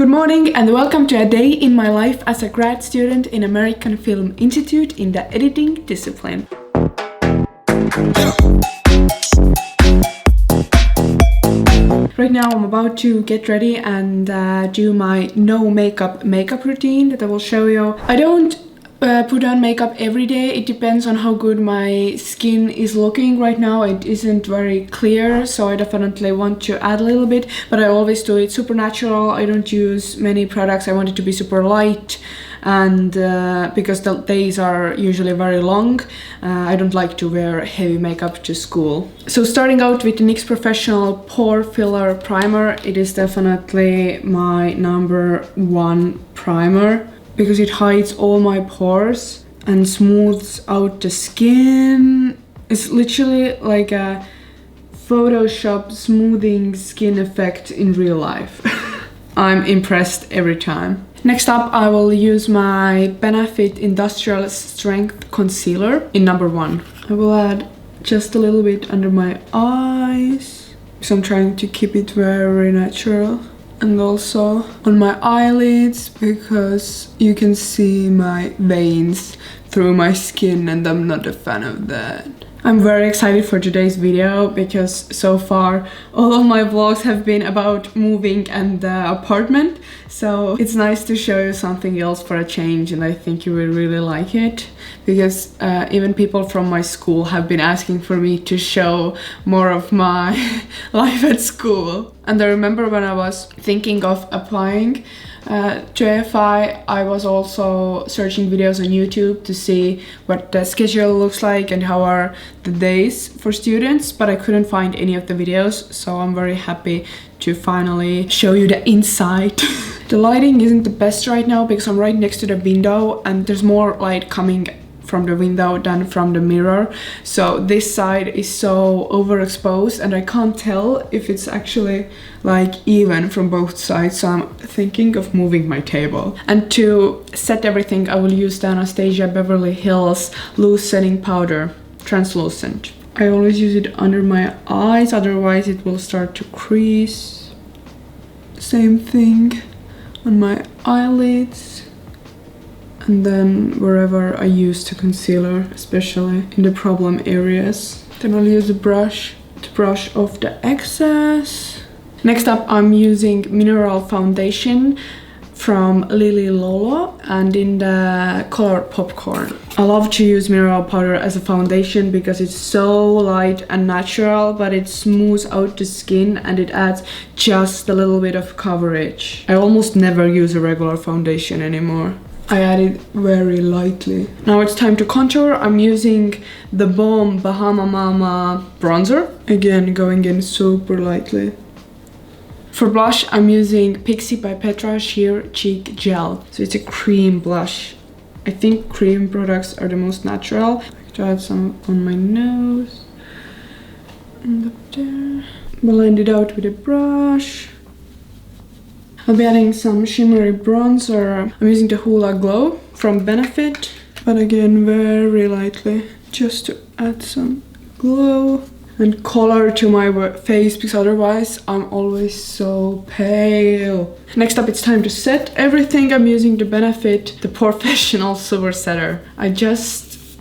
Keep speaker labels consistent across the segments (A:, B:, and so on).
A: Good morning and welcome to a day in my life as a grad student in American Film Institute in the editing discipline. Right now I'm about to get ready and do my no makeup routine that I will show you. I don't put on makeup every day. It depends on how good my skin is looking. Right now it isn't very clear, so I definitely want to add a little bit, but I always do it super natural. I don't use many products. I want it to be super light, and because the days are usually very long, I don't like to wear heavy makeup to school. So starting out with the NYX Professional Pore Filler Primer, it is definitely my number one primer because it hides all my pores and smooths out the skin. It's literally like a Photoshop smoothing skin effect in real life. I'm impressed every time. Next up, I will use my Benefit Industrial Strength Concealer in number one. I will add just a little bit under my eyes, so I'm trying to keep it very natural. And also on my eyelids, because you can see my veins through my skin and I'm not a fan of that. I'm very excited for today's video because so far all of my vlogs have been about moving and the apartment, so it's nice to show you something else for a change, and I think you will really like it because even people from my school have been asking for me to show more of my life at school. And I remember when I was thinking of applying to AFI, I was also searching videos on YouTube to see what the schedule looks like and how are the days for students, but I couldn't find any of the videos, so I'm very happy to finally show you the inside. The lighting isn't the best right now because I'm right next to the window and there's more light coming from the window than from the mirror, so this side is so overexposed and I can't tell if it's actually like even from both sides, so I'm thinking of moving my table. And to set everything, I will use the Anastasia Beverly Hills loose setting powder, translucent. I always use it under my eyes, otherwise it will start to crease. Same thing on my eyelids. And then wherever I use the concealer, especially in the problem areas. Then I'll use a brush to brush off the excess. Next up, I'm using Mineral Foundation from Lily Lolo and in the color Popcorn. I love to use mineral powder as a foundation because it's so light and natural, but it smooths out the skin and it adds just a little bit of coverage. I almost never use a regular foundation anymore. I add it very lightly. Now it's time to contour. I'm using the Balm Bahama Mama bronzer. Again, going in super lightly. For blush, I'm using Pixie by Petra Sheer Cheek Gel. So it's a cream blush. I think cream products are the most natural. I like to add some on my nose. And up there. Blend it out with a brush. I'll be adding some shimmery bronzer. I'm using the Hoola Glow from Benefit, but again very lightly, just to add some glow and color to my face because otherwise I'm always so pale. Next up, it's time to set everything. I'm using the Benefit, the Professional Silver Setter. I just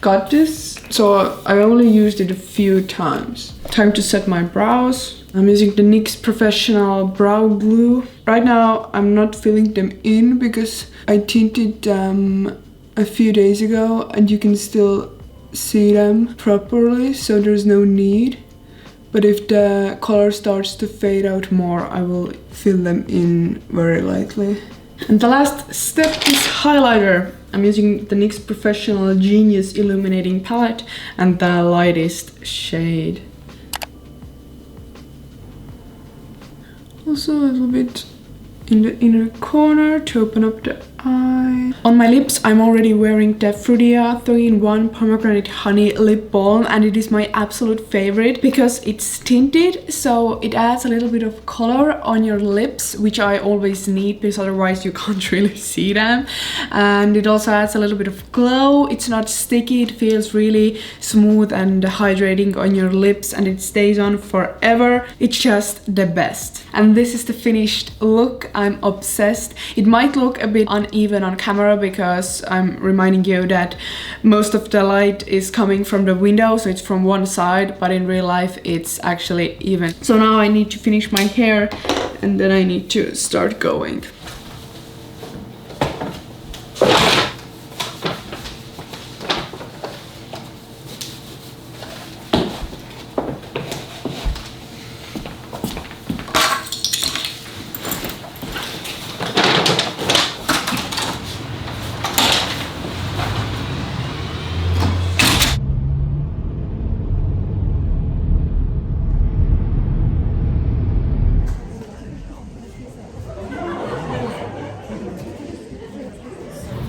A: got this, so I only used it a few times. Time to set my brows. I'm using the NYX Professional Brow Glue. Right now I'm not filling them in because I tinted them a few days ago and you can still see them properly, so there's no need. But if the color starts to fade out more, I will fill them in very lightly. And the last step is highlighter. I'm using the NYX Professional Genius Illuminating Palette and the lightest shade. Also a little bit in the inner corner to open up the eye. On my lips, I'm already wearing the Frutia 3-in-1 Pomegranate Honey Lip Balm, and it is my absolute favorite because it's tinted, so it adds a little bit of color on your lips, which I always need because otherwise you can't really see them. And it also adds a little bit of glow. It's not sticky, it feels really smooth and hydrating on your lips, and it stays on forever. It's just the best. And this is the finished look. I'm obsessed. It might look a bit uneven on camera because I'm reminding you that most of the light is coming from the window, so it's from one side, but in real life it's actually even. So now I need to finish my hair and then I need to start going.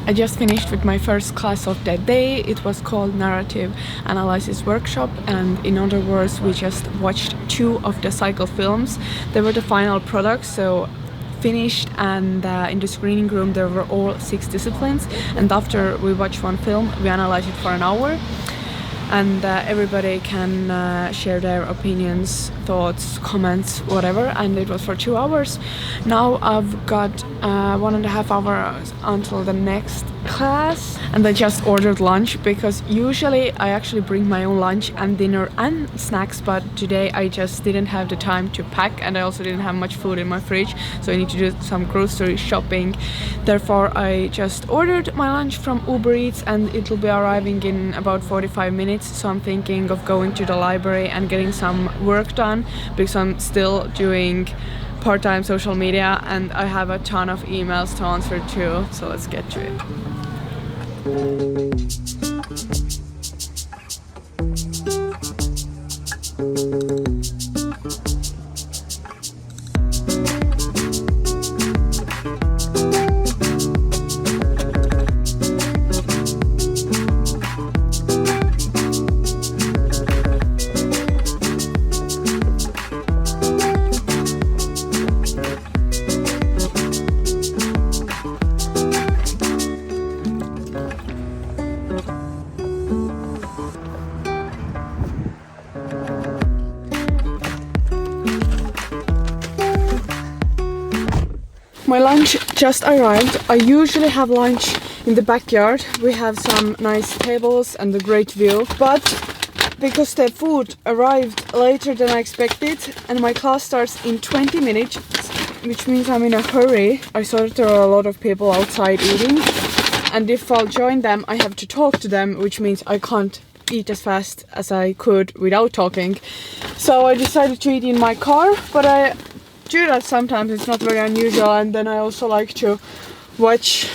A: I just finished with my first class of that day. It was called Narrative Analysis Workshop, and in other words, we just watched 2 of the cycle films. They were the final products, so finished, and in the screening room there were all 6 disciplines, and after we watched one film, we analyzed it for an hour. And everybody can share their opinions, thoughts, comments, whatever, and it was for 2 hours. Now I've got 1.5 hours until the next class, and I just ordered lunch because usually I actually bring my own lunch and dinner and snacks, but today I just didn't have the time to pack, and I also didn't have much food in my fridge, so I need to do some grocery shopping. Therefore I just ordered my lunch from Uber Eats, and it will be arriving in about 45 minutes. So I'm thinking of going to the library and getting some work done because I'm still doing part-time social media and I have a ton of emails to answer to, so let's get to it. My lunch just arrived. I usually have lunch in the backyard. We have some nice tables and a great view, but because the food arrived later than I expected and my class starts in 20 minutes, which means I'm in a hurry. I saw that there are a lot of people outside eating, and if I'll join them I have to talk to them, which means I can't eat as fast as I could without talking. So I decided to eat in my car, but I do that sometimes. It's not very unusual. And then I also like to watch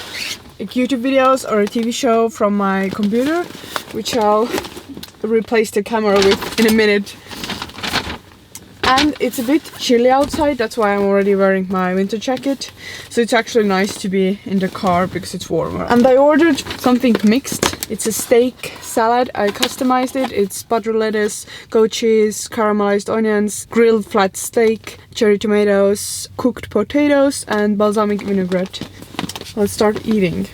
A: YouTube videos or a TV show from my computer, which I'll replace the camera with in a minute. And it's a bit chilly outside, that's why I'm already wearing my winter jacket. So it's actually nice to be in the car because it's warmer. And I ordered something mixed. It's a steak salad. I customized it. It's butter lettuce, goat cheese, caramelized onions, grilled flat steak, cherry tomatoes, cooked potatoes, and balsamic vinaigrette. Let's start eating.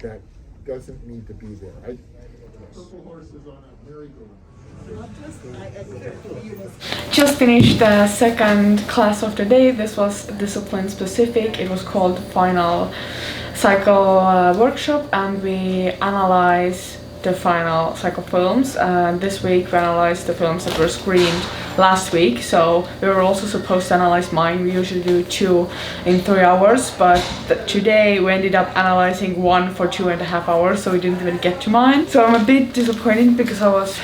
B: That doesn't need to be there. Purple horses on a merry-go-round.
A: Just finished the second class of the day. This was discipline specific. It was called Final Cycle Workshop, and we analyzed the final cycle films. This week we analyzed the films that were screened last week, so we were also supposed to analyze mine. We usually do 2 in 3 hours, but today we ended up analyzing 1 for 2.5 hours, so we didn't even get to mine. So I'm a bit disappointed because I was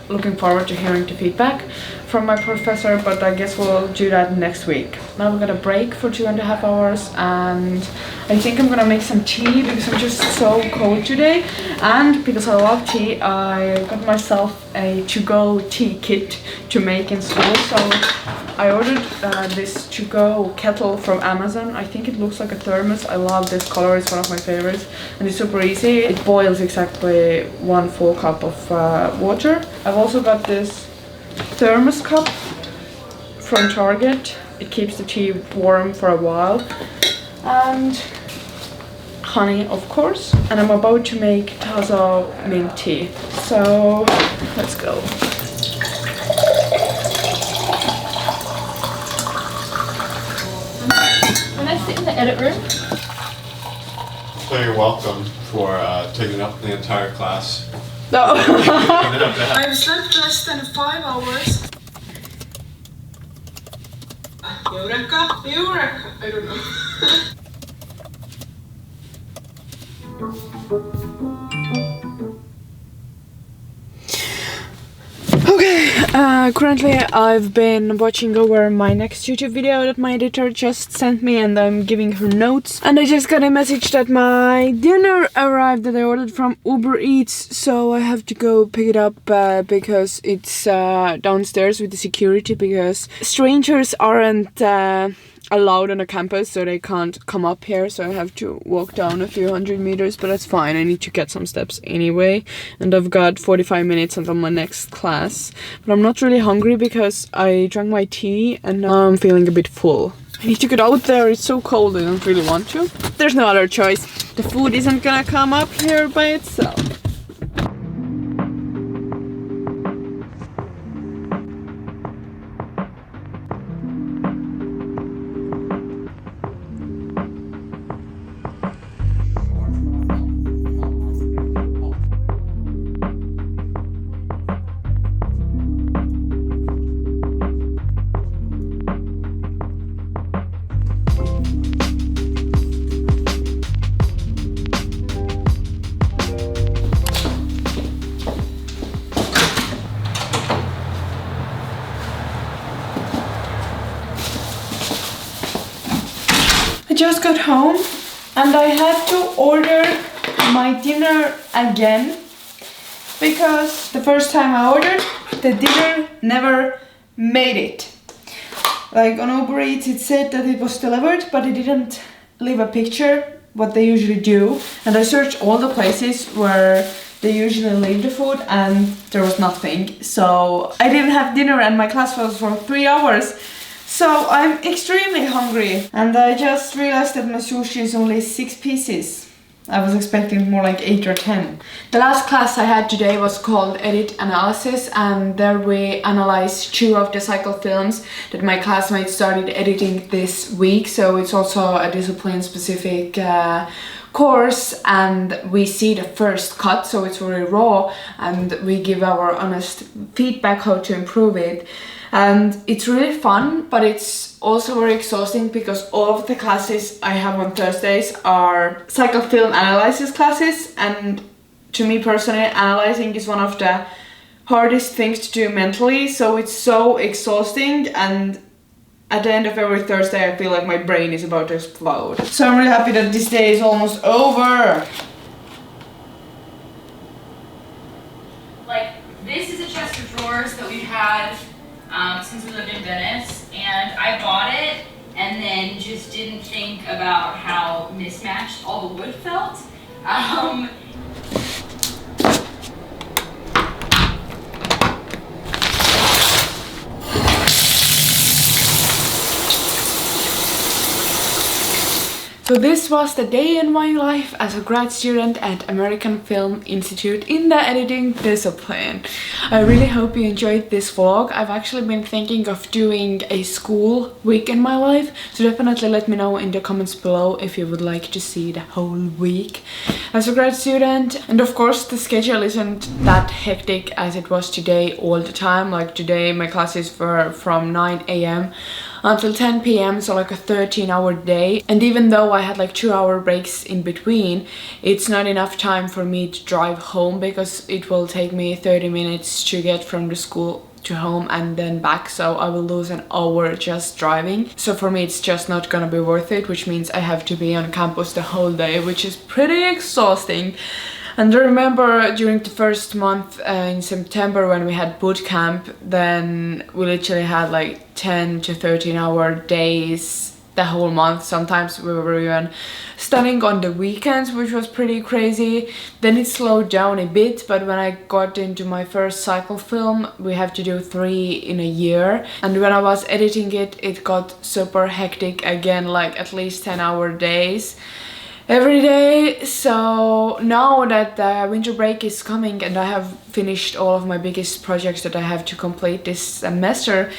A: looking forward to hearing the feedback from my professor, but I guess we'll do that next week. Now we're gonna break for 2.5 hours, and I think I'm gonna make some tea because I'm just so cold today. And because I love tea, I got myself a to-go tea kit to make in school. So I ordered this to-go kettle from Amazon. I think it looks like a thermos. I love this color, it's one of my favorites, and it's super easy. It boils exactly 1 full cup of water. I've also got this thermos cup from Target. It keeps the tea warm for a while, and honey, of course. And I'm about to make tazo mint tea, so let's go.
C: Can I sit in the edit room?
D: So you're welcome for taking up the entire class.
A: No.
E: I've slept less than 5 hours. Eureka! Eureka! I don't know.
A: Okay, currently I've been watching over my next YouTube video that my editor just sent me, and I'm giving her notes. And I just got a message that my dinner arrived that I ordered from Uber Eats, so I have to go pick it up because it's downstairs with the security, because strangers aren't allowed on the campus, so they can't come up here, so I have to walk down a few hundred meters, but that's fine. I need to get some steps anyway, and I've got 45 minutes until my next class. But I'm not really hungry because I drank my tea and now I'm feeling a bit full. I need to get out there, it's so cold, I don't really want to. There's no other choice. The food isn't gonna come up here by itself. I just got home and I had to order my dinner again because the first time I ordered, the dinner never made it. Like on Uber Eats it said that it was delivered, but it didn't leave a picture, what they usually do. And I searched all the places where they usually leave the food and there was nothing. So I didn't have dinner and my class was for 3 hours. So I'm extremely hungry, and I just realized that my sushi is only 6 pieces. I was expecting more like 8 or 10. The last class I had today was called Edit Analysis, and there we analyzed 2 of the cycle films that my classmates started editing this week. So it's also a discipline specific course, and we see the first cut, so it's very raw, and we give our honest feedback how to improve it. And it's really fun, but it's also very exhausting because all of the classes I have on Thursdays are cycle film analysis classes, and to me personally, analyzing is one of the hardest things to do mentally, so it's so exhausting, and at the end of every Thursday I feel like my brain is about to explode. So I'm really happy that this day is almost over.
C: Like, this is a chest of drawers that we've had since we lived in Venice, and I bought it and then just didn't think about how mismatched all the wood felt.
A: So this was the day in my life as a grad student at American Film Institute in the editing discipline. I really hope you enjoyed this vlog. I've actually been thinking of doing a school week in my life, so definitely let me know in the comments below if you would like to see the whole week as a grad student. And of course the schedule isn't that hectic as it was today all the time. Like today my classes were from 9 AM until 10 PM, so like a 13-hour day. And even though I had like 2-hour breaks in between, it's not enough time for me to drive home because it will take me 30 minutes to get from the school to home and then back, so I will lose an hour just driving. So for me it's just not gonna be worth it, which means I have to be on campus the whole day, which is pretty exhausting. And I remember during the first month in September when we had boot camp, then we literally had like 10 to 13 hour days the whole month. Sometimes we were even studying on the weekends, which was pretty crazy. Then it slowed down a bit, but when I got into my first cycle film, we have to do 3 in a year. And when I was editing it, it got super hectic again, like at least 10-hour days every day. So now that the winter break is coming and I have finished all of my biggest projects that I have to complete this semester,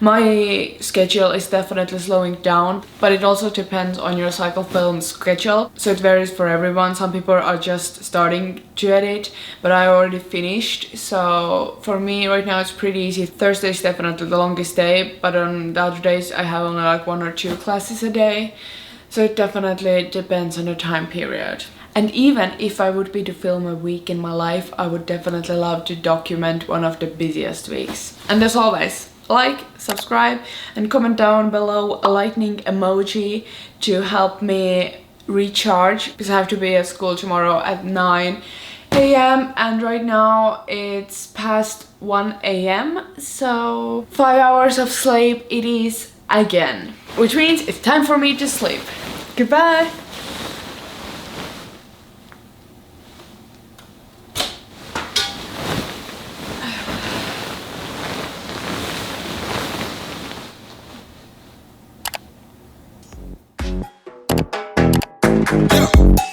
A: my schedule is definitely slowing down, but it also depends on your cycle film schedule, so it varies for everyone. Some people are just starting to edit, but I already finished, so for me right now it's pretty easy. Thursday is definitely the longest day, but on the other days I have only like 1 or 2 classes a day. So it definitely depends on the time period. And even if I would be to film a week in my life, I would definitely love to document one of the busiest weeks. And as always, like, subscribe and comment down below a lightning emoji to help me recharge, because I have to be at school tomorrow at 9 a.m. and right now it's past 1 a.m. so 5 hours of sleep it is again, which means it's time for me to sleep. Goodbye!
F: Yeah.